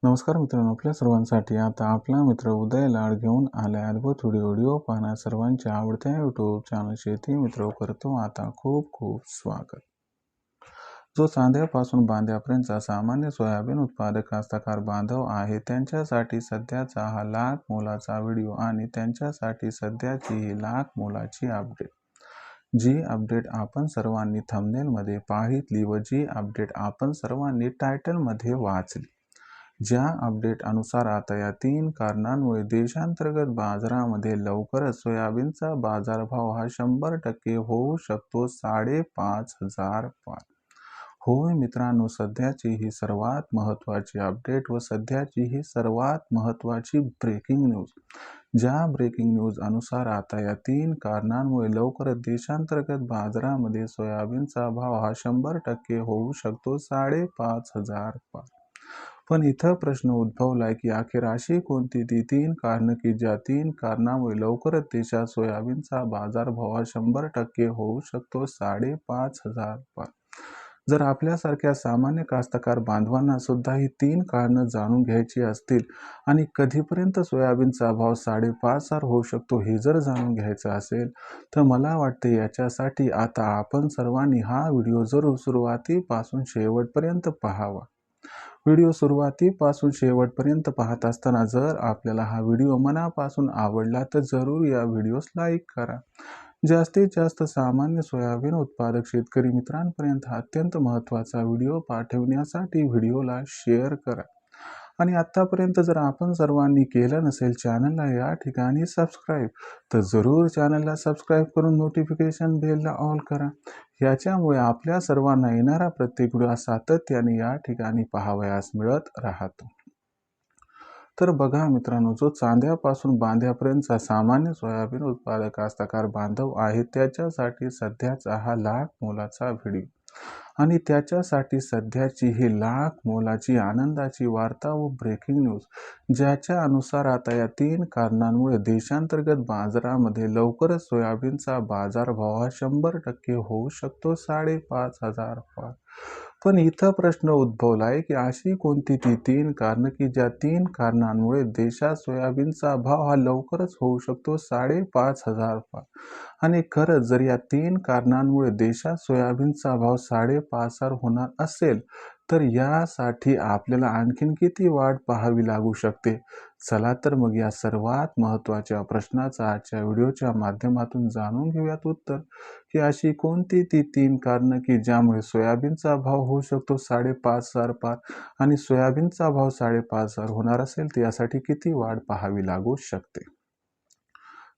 नमस्कार मित्रांनो, आपल्या सर्वांसाठी आता आपला मित्र उदय लाड घेऊन आलाय अद्भुत व्हिडिओ पाहणार सर्वांच्या आवडत्या यूट्यूब चॅनल शेती मित्र करतो आता खूप खूप स्वागत। जो चांद्यापासून बांध्यापर्यंतचा सामान्य सोयाबीन उत्पादक कास्तकार बांधव आहे त्यांच्यासाठी सध्याचा हा लाख मोलाचा व्हिडिओ आणि त्यांच्यासाठी सध्याची ही लाख मोलाची अपडेट। जी अपडेट आपण सर्वांनी थंबनेल मध्ये पाहितली व जी अपडेट आपण सर्वांनी टायटल मध्ये वाचली, ज्या अपडेट अनुसार आता या 3 कारणांमुळे देशांतर्गत बाजारामध्ये लवकरच सोयाबीनचा बाजारभाव हा 100% होऊ शकतो 5,500 पार। होय मित्रांनो, सध्याची ही सर्वात महत्त्वाची अपडेट व सध्याची ही सर्वात महत्त्वाची ब्रेकिंग न्यूज। ज्या ब्रेकिंग न्यूज अनुसार आता या 3 कारणांमुळे लवकरच देशांतर्गत बाजारामध्ये सोयाबीनचा भाव हा 100% होऊ शकतो 5,500 पार। पण इथं प्रश्न उद्भवलाय की अखेर अशी कोणती ती 3 कारणं की ज्या 3 कारणामुळे लवकरच देशात सोयाबीनचा बाजारभाव हा 100% होऊ शकतो 5,500 पार। जर आपल्यासारख्या सामान्य कास्तकार बांधवांना सुद्धा ही 3 कारणं जाणून घ्यायची असतील आणि कधीपर्यंत सोयाबीनचा भाव 5,500 होऊ शकतो हे जर जाणून घ्यायचं असेल तर मला वाटते याच्यासाठी आता आपण सर्वांनी हा व्हिडिओ जरूर सुरुवातीपासून शेवटपर्यंत पाहावा। व्हिडिओ सुरुवातीपासून शेवटपर्यंत पाहत असताना जर आपल्याला हा व्हिडिओ मनापासून आवडला तर जरूर या व्हिडिओस लाईक करा। जास्तीत जास्त सामान्य सोयाबीन उत्पादक शेतकरी मित्रांपर्यंत हा अत्यंत महत्त्वाचा व्हिडिओ पाठवण्यासाठी व्हिडिओला शेअर करा। आणि आतापर्यंत जर आपण सर्वांनी केलं नसेल चॅनलला या ठिकाणी सबस्क्राईब तर जरूर चॅनलला सबस्क्राईब करून नोटिफिकेशन बेलला ऑल करा। याच्यामुळे आपल्या सर्वांना येणारा प्रत्येक व्हिडिओ सातत्याने या ठिकाणी पाहावयास मिळत राहतो। तर बघा मित्रांनो, जो चांद्यापासून बांध्यापर्यंतचा सामान्य सोयाबीन उत्पादक कास्तकार बांधव आहे त्याच्यासाठी सध्याचा हा लाख मोलाचा व्हिडिओ आणि त्याच्यासाठी सध्याची ही लाख मोलाची आनंदाची वार्ता व ब्रेकिंग न्यूज, ज्याच्या अनुसार आता या 3 कारणांमुळे देशांतर्गत बाजारामध्ये लवकरच सोयाबीनचा बाजारभाव हा 100% होऊ शकतो 5,500 पार। पण इथं प्रश्न उद्भवलाय की अशी कोणती ती 3 कारणं की ज्या 3 कारणांमुळे देशात सोयाबीनचा भाव हा लवकरच होऊ शकतो 5,500 पार। आणि खरंच जर या 3 कारणांमुळे देशात सोयाबीनचा भाव 5,500 होणार असेल तर यासाठी आपल्याला आणखीन किती वाट पाहावी लागू शकते? चला तर मग या सर्वात महत्त्वाच्या प्रश्नाचा आजच्या व्हिडिओच्या माध्यमातून जाणून घेऊयात उत्तर, की अशी कोणती ती 3 कारणं की ज्यामुळे सोयाबीनचा भाव होऊ शकतो 5,500 पार आणि सोयाबीनचा भाव 5,500 होणार असेल तर यासाठी किती वाट पाहावी लागू शकते।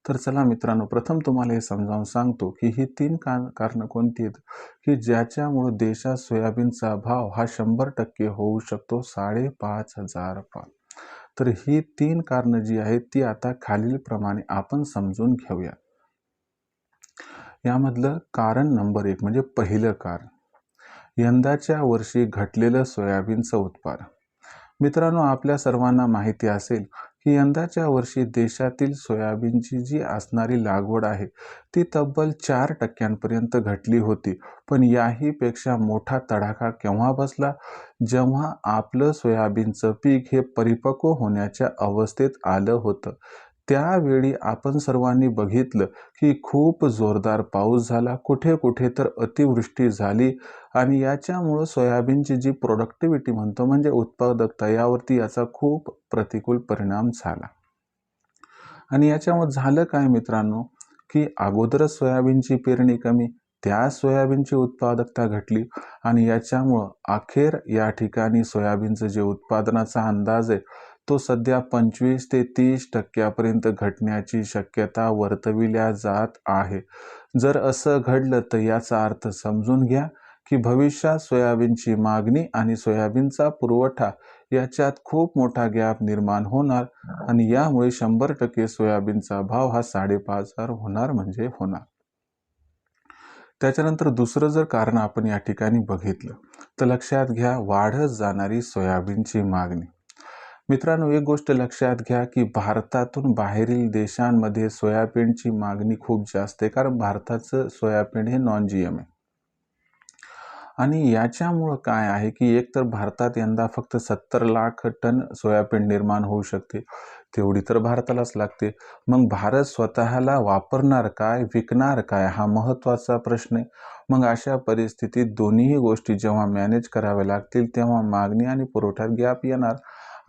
तर चला मित्रांनो, प्रथम तुम्हाला हे समजावून सांगतो की ही 3 कारणं कोणती आहेत की ज्याच्यामुळे देशात सोयाबीनचा भाव हा 100% होऊ शकतो 5,500 पार। तर ही 3 कारणं जी आहेत ती आता खालीलप्रमाणे आपण समजून घेऊया। यामधलं कारण नंबर 1 म्हणजे पहिलं कारण, यंदाच्या वर्षी घटलेलं सोयाबीनचं उत्पादन। मित्रांनो, आपल्या सर्वांना माहिती असेल की यंदाच्या वर्षी देशातील सोयाबीनची जी असणारी लागवड आहे ती तब्बल 4% घटली होती। पण याही पेक्षा मोठा तडाखा केव्हा बसला, जेव्हा आपलं सोयाबीनचं पीक हे परिपक्व होण्याच्या अवस्थेत आलं होतं। त्यावेळी आपण सर्वांनी बघितलं की खूप जोरदार पाऊस झाला, कुठे कुठे तर अतिवृष्टी झाली आणि याच्यामुळं सोयाबीनची जी प्रोडक्टिव्हिटी म्हणतो म्हणजे उत्पादकता यावरती याचा खूप प्रतिकूल परिणाम झाला। आणि याच्यामुळे झालं काय मित्रांनो, की अगोदरच सोयाबीनची पेरणी कमी, त्या सोयाबीनची उत्पादकता घटली आणि याच्यामुळं अखेर या ठिकाणी सोयाबीनचं जे उत्पादनाचा अंदाज आहे तो सध्या 25 ते 30% घटण्याची शक्यता वर्तविल्या जात आहे। जर असं घडलं तर याचा अर्थ समजून घ्या की भविष्यात सोयाबीनची मागणी आणि सोयाबीनचा पुरवठा याच्यात खूप मोठा गॅप निर्माण होणार आणि यामुळे 100% सोयाबीनचा भाव हा 5,500 होणार म्हणजे होणार। त्याच्यानंतर दुसरं जर कारण आपण या ठिकाणी बघितलं तर लक्षात घ्या, वाढत जाणारी सोयाबीनची मागणी। मित्रांनो, एक गोष्ट लक्षात घ्या की भारतातून बाहेरील देशांमध्ये सोयाबीनची मागणी खूप जास्त आहे, कारण भारताचं सोयाबीन हे नॉन जीएम आहे। आणि याच्यामुळं काय आहे की एकतर भारतात यंदा फक्त 70 लाख टन सोयाबीन निर्माण होऊ शकते, तेवढी तर भारतालाच लागते. मग भारत स्वतःला वापरणार काय, विकणार काय, हा महत्त्वाचा प्रश्न आहे. मग अशा परिस्थितीत दोन्हीही गोष्टी जेव्हा मॅनेज कराव्या लागतील तेव्हा मागणी आणि पुरवठ्यात गॅप येणार.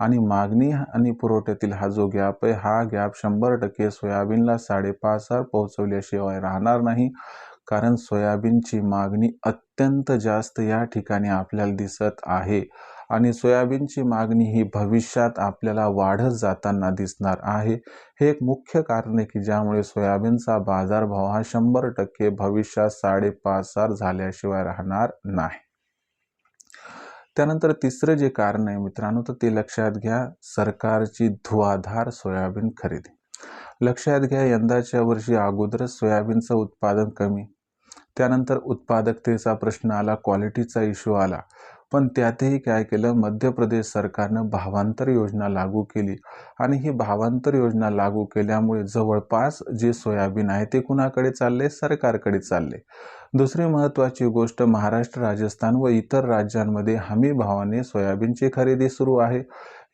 आणि मागणी आणि पुरवठ्यातील हा जो गॅप आहे, हा गॅप 100% सोयाबीनला 5,500 पोहोचवल्याशिवाय राहणार नाही. कारण सोयाबीनची मागणी अत्यंत जास्त या ठिकाणी आपल्याला दिसत आहे आणि सोयाबीनची मागणी ही भविष्यात आपल्याला वाढत जाताना दिसणार आहे. हे एक मुख्य कारण आहे की ज्यामुळे सोयाबीनचा बाजारभाव हा 100% भविष्यात 5,500 झाल्याशिवाय राहणार नाही. त्यानंतर तिसरं जे कारण आहे मित्रांनो, तर ते लक्षात घ्या, सरकारची धुवाधार सोयाबीन खरेदी. लक्षात घ्या, यंदाच्या वर्षी अगोदरच सोयाबीनचं उत्पादन कमी, त्यानंतर उत्पादकतेचा प्रश्न आला, क्वालिटीचा इश्यू आला. पण त्यातही काय केलं, मध्य प्रदेश सरकारनं भावांतर योजना लागू केली आणि ही भावांतर योजना लागू केल्यामुळे जवळपास जे सोयाबीन आहे ते कुणाकडे चालले, सरकारकडे चालले. दुसरी महत्त्वाची गोष्ट, महाराष्ट्र, राजस्थान व इतर राज्यांमध्ये हमी भावाने सोयाबीनची खरेदी सुरू आहे.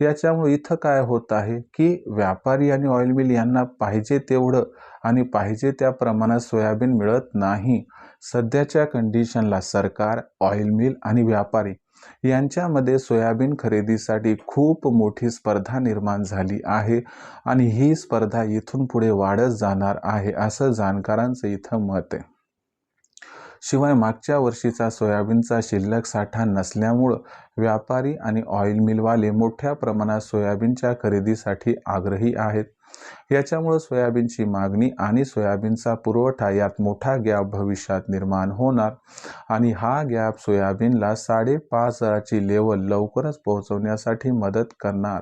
याच्यामुळे इथं काय होत आहे की व्यापारी आणि ऑइल मिल यांना पाहिजे तेवढं आणि पाहिजे त्या प्रमाणात सोयाबीन मिळत नाही. सध्याच्या कंडिशनला सरकार, ऑइल मिल आणि व्यापारी यांच्यामध्ये सोयाबीन खरेदीसाठी खूप मोठी स्पर्धा निर्माण झाली आहे आणि ही स्पर्धा इथून पुढे वाढत जाणार आहे, असं जाणकारांचं इथं मत आहे. शिवाय मागच्या वर्षीचा सोयाबीनचा शिल्लक साठा नसल्यामुळं व्यापारी आणि ऑइल मिलवाले मोठ्या प्रमाणात सोयाबीनच्या खरेदीसाठी आग्रही आहेत. याच्यामुळे सोयाबीनची मागणी आणि सोयाबीनचा पुरवठा यात मोठा गॅप भविष्यात निर्माण होणार आणि हा गॅप सोयाबीनला 5,500ची लेवल लवकरच पोहोचवण्यासाठी मदत करणार.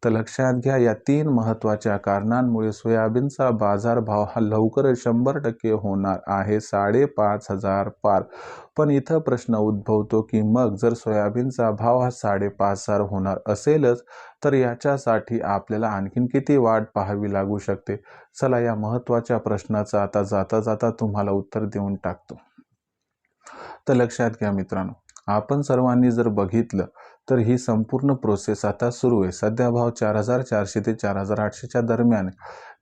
तर लक्षात घ्या, या 3 महत्त्वाच्या कारणांमुळे सोयाबीनचा बाजारभाव हा लवकरच 100% होणार आहे 5,500 पार. पण इथं प्रश्न उद्भवतो की मग जर सोयाबीनचा भाव हा 5,500 होणार असेलच तर याच्यासाठी आपल्याला आणखीन किती वाट पाहावी लागू शकते? चला, या महत्त्वाच्या प्रश्नाचं आता जाता जाता तुम्हाला उत्तर देऊन टाकतो. तर लक्षात घ्या मित्रांनो, आपण सर्वांनी जर बघितलं तर ही संपूर्ण प्रोसेस आता सुरू आहे. सध्या भाव 4,400 ते 4,800च्या दरम्यान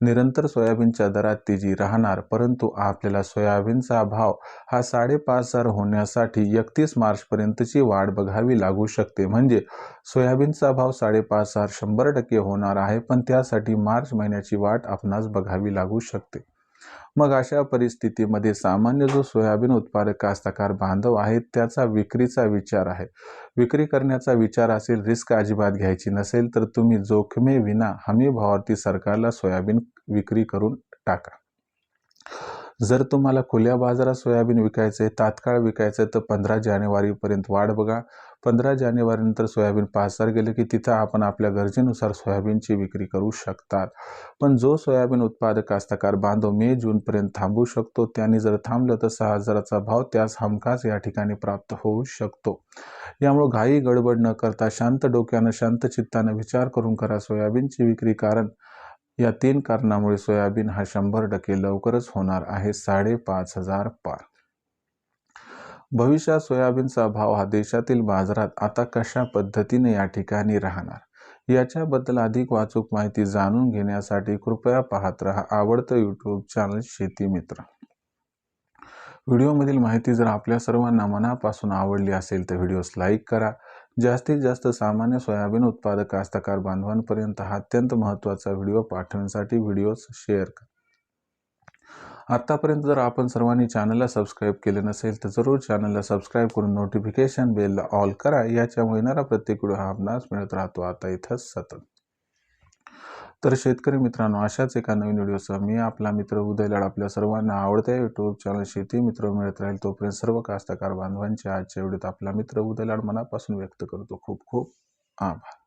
निरंतर सोयाबीनच्या दरात तेजी राहणार, परंतु आपल्याला सोयाबीनचा भाव हा 5,500 होण्यासाठी 31 मार्चपर्यंतची वाट बघावी लागू शकते. म्हणजे सोयाबीनचा भाव 5,500 100% होणार आहे, पण त्यासाठी मार्च महिन्याची वाट आपणास बघावी लागू शकते. मग अशा परिस्थितीमध्ये सामान्य जो सोयाबीन उत्पादक कास्तकार बांधव आहे त्याचा विक्रीचा विचार आहे. विक्री करण्याचा विचार असेल, रिस्क अजिबात घ्यायची नसेल तर तुम्ही जोखमीविना हमी भावावरती सरकारला सोयाबीन विक्री करून टाका. जर तुम्हाला खुल्या बाजारात सोयाबीन विकायचे, तात्काळ विकायचं, तर 15 जानेवारीपर्यंत वाट बघा. 15 जानेवारीनंतर सोयाबीन 5,000 गेलं की तिथं आपण आपल्या गरजेनुसार सोयाबीनची विक्री करू शकतात. पण जो सोयाबीन उत्पादक कास्तकार बांधव मे जूनपर्यंत थांबू शकतो, त्यांनी जर थांबलं तर 6,000चा भाव त्यास हमखास या ठिकाणी प्राप्त होऊ शकतो. यामुळे घाई गडबड न करता शांत डोक्यानं, शांत चित्तानं विचार करून करा सोयाबीनची विक्री. कारण या 3 कारणामुळे सोयाबीन हा 100% लवकरच होणार आहे 5,500 पार. भविष्यात सोयाबीनचा भाव हा देशातील बाजारात आता कशा पद्धतीने या ठिकाणी राहणार, याच्याबद्दल अधिक वाचूक माहिती जाणून घेण्यासाठी कृपया पाहत रहा आवडतं यूट्यूब चॅनल शेती मित्र. व्हिडिओमधील माहिती जर आपल्या सर्वांना मनापासून आवडली असेल तर व्हिडिओस लाईक करा. जास्तीत जास्त सामान्य सोयाबीन उत्पादक कास्तकार बांधवांपर्यंत हा अत्यंत महत्त्वाचा व्हिडिओ पाठवण्यासाठी व्हिडिओस शेअर करा. आतापर्यंत जर आपण सर्वांनी चॅनलला सबस्क्राईब केले नसेल तर जरूर चॅनलला सबस्क्राईब करून नोटिफिकेशन बेलला ऑल करा. याच्यामुळे येणारा प्रत्येक व्हिडिओ हा आपणास मिळत राहतो आता इथंच सतत. तर शेतकरी मित्रांनो, अशाच एका नवीन व्हिडिओसह मी आपला मित्र उदय लाड आपल्या सर्वांना आवडत्या यूट्यूब चॅनल शेती मित्र मिळत राहील. तोपर्यंत सर्व कास्तकार बांधवांच्या आजच्या व्हिडिओत आपला मित्र उदय लाड मनापासून व्यक्त करतो. खूप खूप आभार.